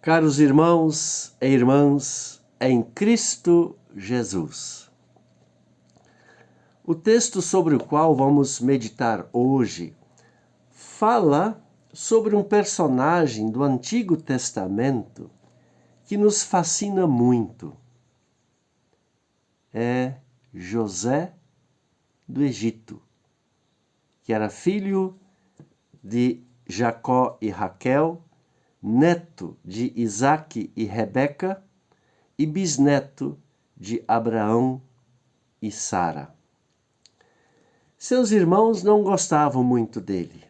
Caros irmãos e irmãs em Cristo Jesus. O texto sobre o qual vamos meditar hoje fala sobre um personagem do Antigo Testamento que nos fascina muito. É José do Egito, que era filho de Jacó e Raquel, neto de Isaque e Rebeca e bisneto de Abraão e Sara. Seus irmãos não gostavam muito dele.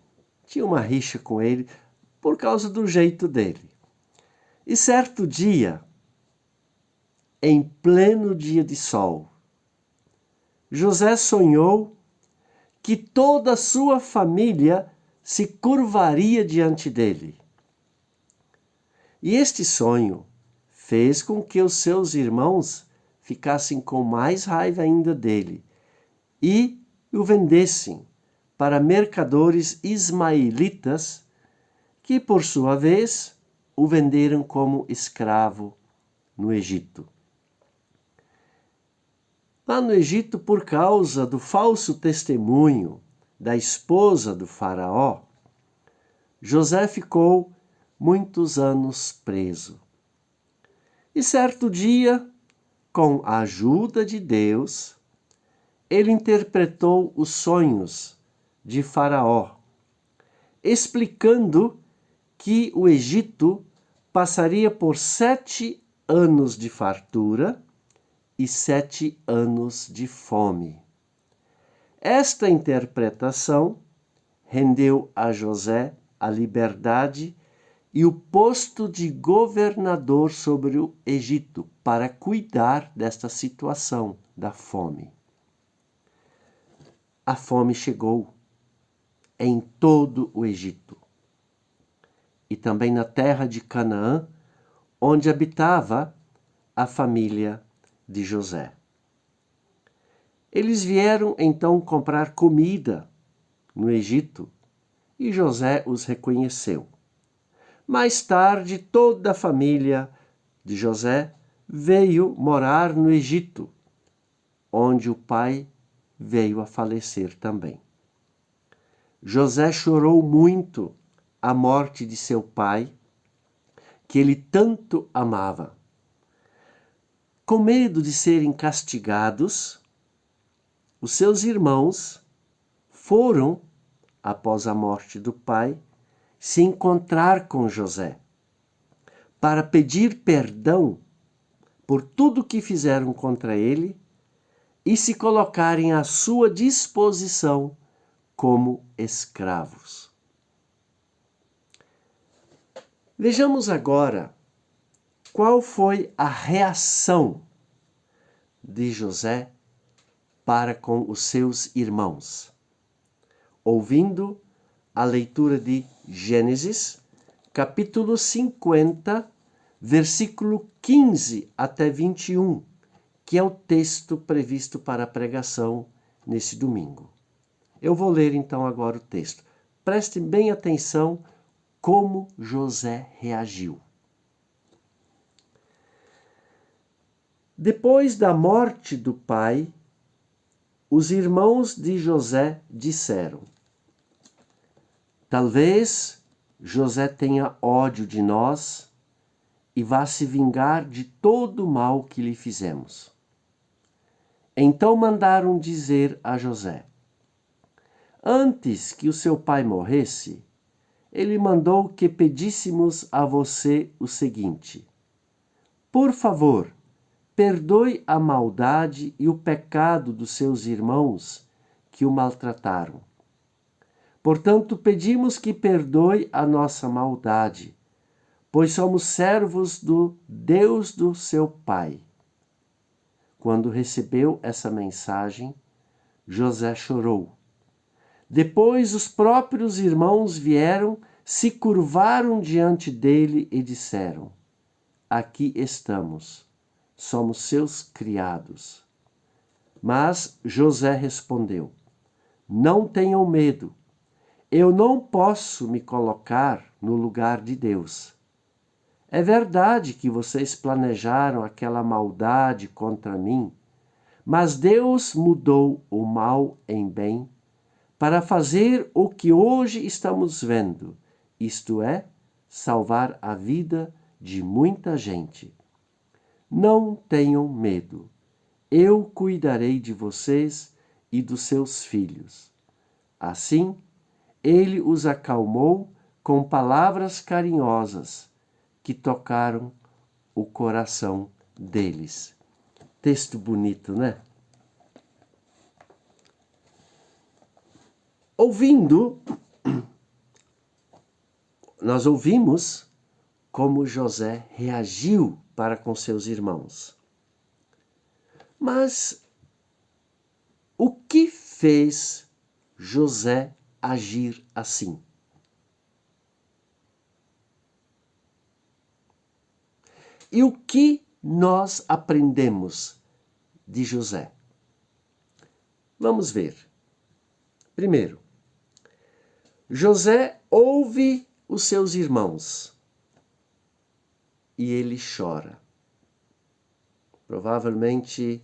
Tinha uma rixa com ele por causa do jeito dele. E certo dia, em pleno dia de sol, José sonhou que toda a sua família se curvaria diante dele. E este sonho fez com que os seus irmãos ficassem com mais raiva ainda dele e o vendessem para mercadores ismaelitas, que por sua vez o venderam como escravo no Egito. Lá no Egito, por causa do falso testemunho da esposa do faraó, José ficou muitos anos preso. E certo dia, com a ajuda de Deus, ele interpretou os sonhos de Faraó, explicando que o Egito passaria por 7 anos de fartura e 7 anos de fome. Esta interpretação rendeu a José a liberdade e o posto de governador sobre o Egito para cuidar desta situação da fome. A fome chegou em todo o Egito e também na terra de Canaã, onde habitava a família de José. Eles vieram então comprar comida no Egito e José os reconheceu. Mais tarde, toda a família de José veio morar no Egito, onde o pai veio a falecer também. José chorou muito a morte de seu pai, que ele tanto amava. Com medo de serem castigados, os seus irmãos foram, após a morte do pai, se encontrar com José para pedir perdão por tudo que fizeram contra ele e se colocarem à sua disposição como escravos. Vejamos agora qual foi a reação de José para com os seus irmãos. Ouvindo a leitura de Gênesis, capítulo 50, versículo 15 até 21, que é o texto previsto para a pregação nesse domingo. Eu vou ler então agora o texto. Prestem bem atenção como José reagiu. Depois da morte do pai, os irmãos de José disseram: talvez José tenha ódio de nós e vá se vingar de todo o mal que lhe fizemos. Então mandaram dizer a José: antes que o seu pai morresse, ele mandou que pedíssemos a você o seguinte: por favor, perdoe a maldade e o pecado dos seus irmãos que o maltrataram. Portanto, pedimos que perdoe a nossa maldade, pois somos servos do Deus do seu pai. Quando recebeu essa mensagem, José chorou. Depois os próprios irmãos vieram, se curvaram diante dele e disseram: aqui estamos, somos seus criados. Mas José respondeu: não tenham medo, eu não posso me colocar no lugar de Deus. É verdade que vocês planejaram aquela maldade contra mim, mas Deus mudou o mal em bem para fazer o que hoje estamos vendo, isto é, salvar a vida de muita gente. Não tenham medo. Eu cuidarei de vocês e dos seus filhos. Assim, ele os acalmou com palavras carinhosas que tocaram o coração deles. Texto bonito, né? Nós ouvimos como José reagiu para com seus irmãos. Mas o que fez José agir assim? E o que nós aprendemos de José? Vamos ver. Primeiro, José ouve os seus irmãos e ele chora. Provavelmente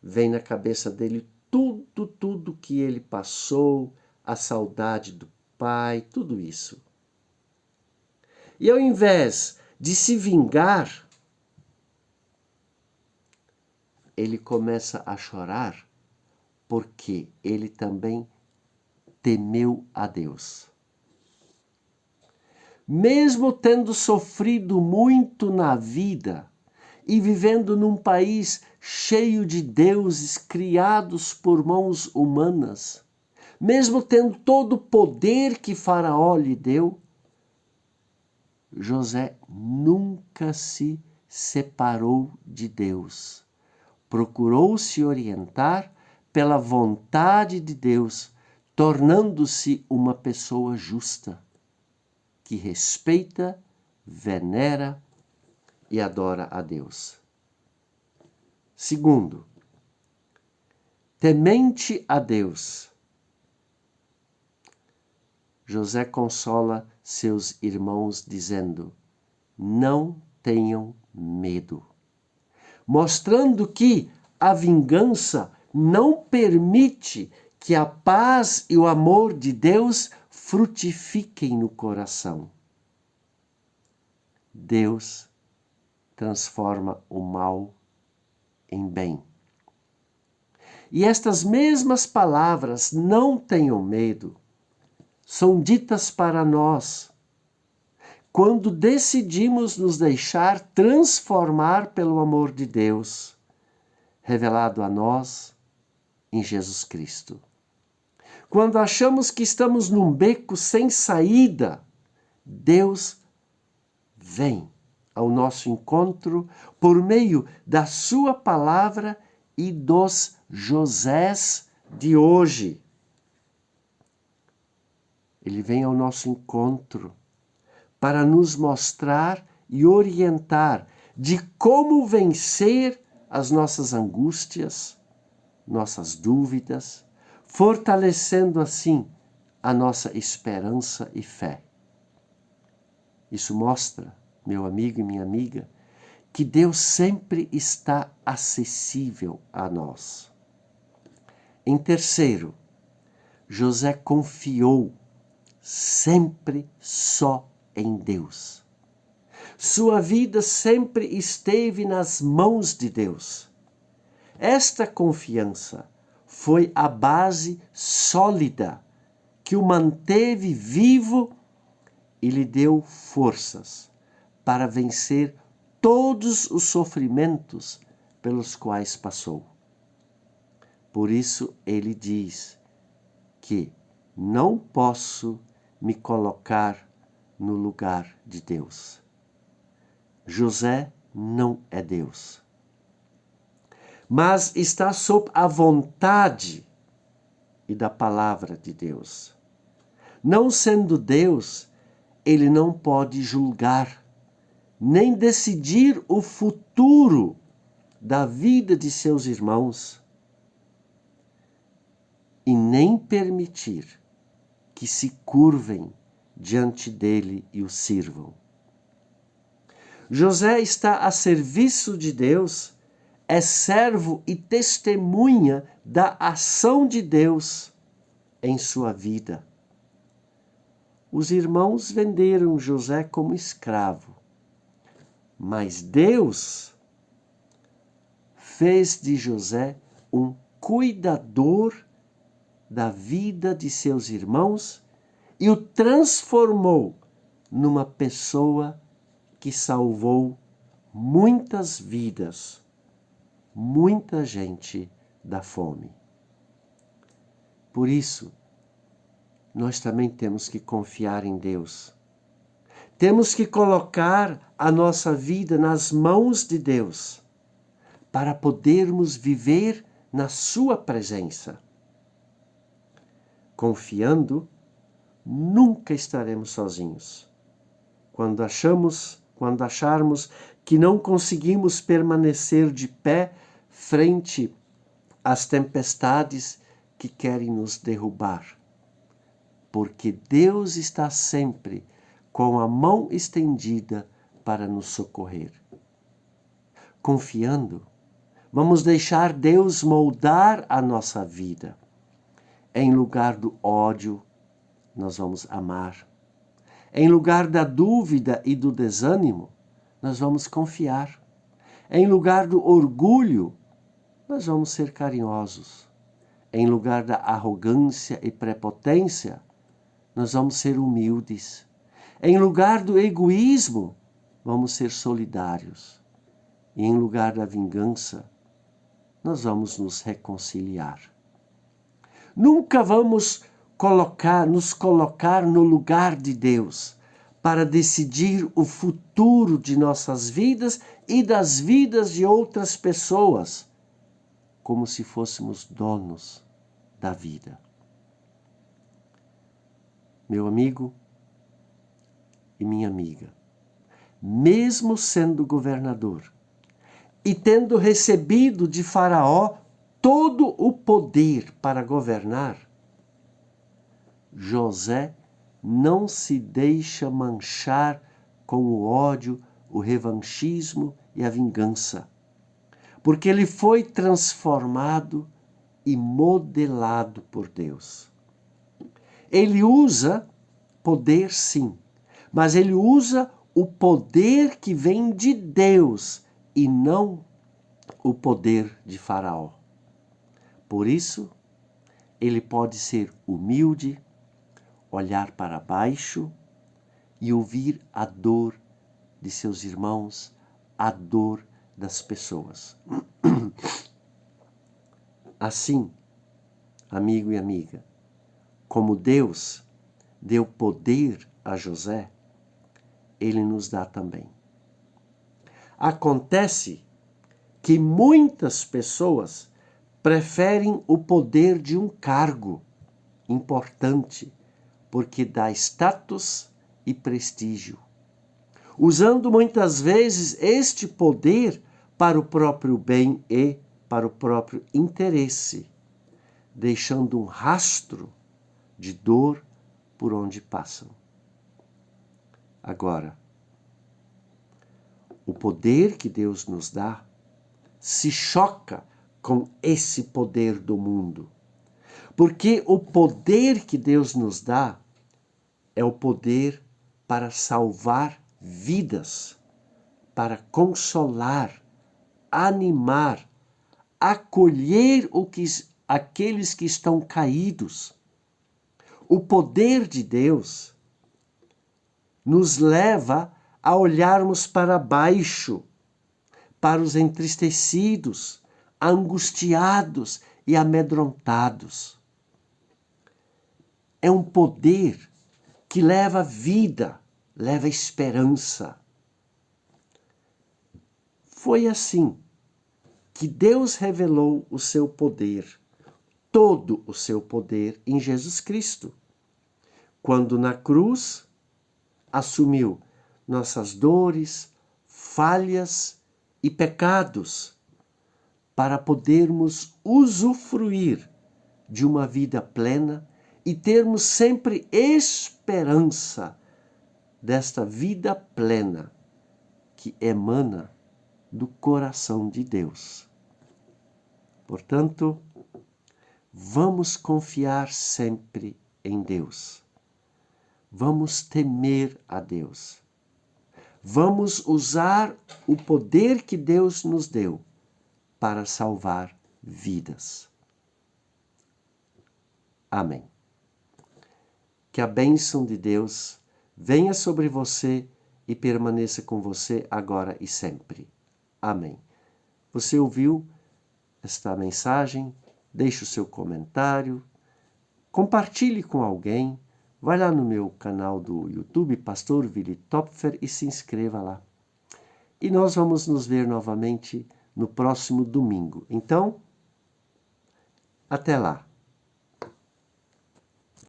vem na cabeça dele tudo que ele passou, a saudade do pai, tudo isso. E ao invés de se vingar, ele começa a chorar porque ele também temeu a Deus. Mesmo tendo sofrido muito na vida e vivendo num país cheio de deuses criados por mãos humanas, mesmo tendo todo o poder que Faraó lhe deu, José nunca se separou de Deus. Procurou se orientar pela vontade de Deus, tornando-se uma pessoa justa, que respeita, venera e adora a Deus. Segundo, temente a Deus. José consola seus irmãos dizendo: não tenham medo, mostrando que a vingança não permite que a paz e o amor de Deus frutifiquem no coração. Deus transforma o mal em bem. E estas mesmas palavras, não tenham medo, são ditas para nós quando decidimos nos deixar transformar pelo amor de Deus, revelado a nós em Jesus Cristo. Quando achamos que estamos num beco sem saída, Deus vem ao nosso encontro por meio da sua palavra e dos Josés de hoje. Ele vem ao nosso encontro para nos mostrar e orientar de como vencer as nossas angústias, nossas dúvidas, fortalecendo assim a nossa esperança e fé. Isso mostra, meu amigo e minha amiga, que Deus sempre está acessível a nós. Em terceiro, José confiou sempre só em Deus. Sua vida sempre esteve nas mãos de Deus. Esta confiança foi a base sólida que o manteve vivo e lhe deu forças para vencer todos os sofrimentos pelos quais passou. Por isso ele diz que não posso me colocar no lugar de Deus. José não é Deus, mas está sob a vontade e da palavra de Deus. Não sendo Deus, ele não pode julgar, nem decidir o futuro da vida de seus irmãos, e nem permitir que se curvem diante dele e o sirvam. José está a serviço de Deus, é servo e testemunha da ação de Deus em sua vida. Os irmãos venderam José como escravo, mas Deus fez de José um cuidador da vida de seus irmãos e o transformou numa pessoa que salvou muitas vidas, muita gente da fome. Por isso, nós também temos que confiar em Deus. Temos que colocar a nossa vida nas mãos de Deus, para podermos viver na sua presença. Confiando, nunca estaremos sozinhos. Quando acharmos que não conseguimos permanecer de pé frente às tempestades que querem nos derrubar. Porque Deus está sempre com a mão estendida para nos socorrer. Confiando, vamos deixar Deus moldar a nossa vida. Em lugar do ódio, nós vamos amar. Em lugar da dúvida e do desânimo, nós vamos confiar. Em lugar do orgulho, nós vamos ser carinhosos. Em lugar da arrogância e prepotência, nós vamos ser humildes. Em lugar do egoísmo, vamos ser solidários. E em lugar da vingança, nós vamos nos reconciliar. Nunca vamos nos colocar no lugar de Deus para decidir o futuro de nossas vidas e das vidas de outras pessoas, como se fôssemos donos da vida. Meu amigo e minha amiga, mesmo sendo governador e tendo recebido de Faraó todo o poder para governar, José não se deixa manchar com o ódio, o revanchismo e a vingança, porque ele foi transformado e modelado por Deus. Ele usa poder, sim, mas ele usa o poder que vem de Deus e não o poder de Faraó. Por isso, ele pode ser humilde, olhar para baixo e ouvir a dor de seus irmãos, a dor das pessoas. Assim, amigo e amiga, como Deus deu poder a José, ele nos dá também. Acontece que muitas pessoas preferem o poder de um cargo importante, porque dá status e prestígio, usando muitas vezes este poder para o próprio bem e para o próprio interesse, deixando um rastro de dor por onde passam. Agora, o poder que Deus nos dá se choca com esse poder do mundo, porque o poder que Deus nos dá é o poder para salvar vidas, para consolar, animar, acolher aqueles que estão caídos. O poder de Deus nos leva a olharmos para baixo, para os entristecidos, angustiados e amedrontados. É um poder que leva vida, leva esperança. Foi assim que Deus revelou o seu poder, todo o seu poder em Jesus Cristo, quando na cruz assumiu nossas dores, falhas e pecados, para podermos usufruir de uma vida plena e termos sempre esperança desta vida plena que emana do coração de Deus. Portanto, vamos confiar sempre em Deus. Vamos temer a Deus. Vamos usar o poder que Deus nos deu para salvar vidas. Amém. Que a bênção de Deus venha sobre você e permaneça com você agora e sempre. Amém. Você ouviu esta mensagem? Deixe o seu comentário, compartilhe com alguém, vai lá no meu canal do YouTube, Pastor Willi Topfer, e se inscreva lá. E nós vamos nos ver novamente no próximo domingo. Então, até lá.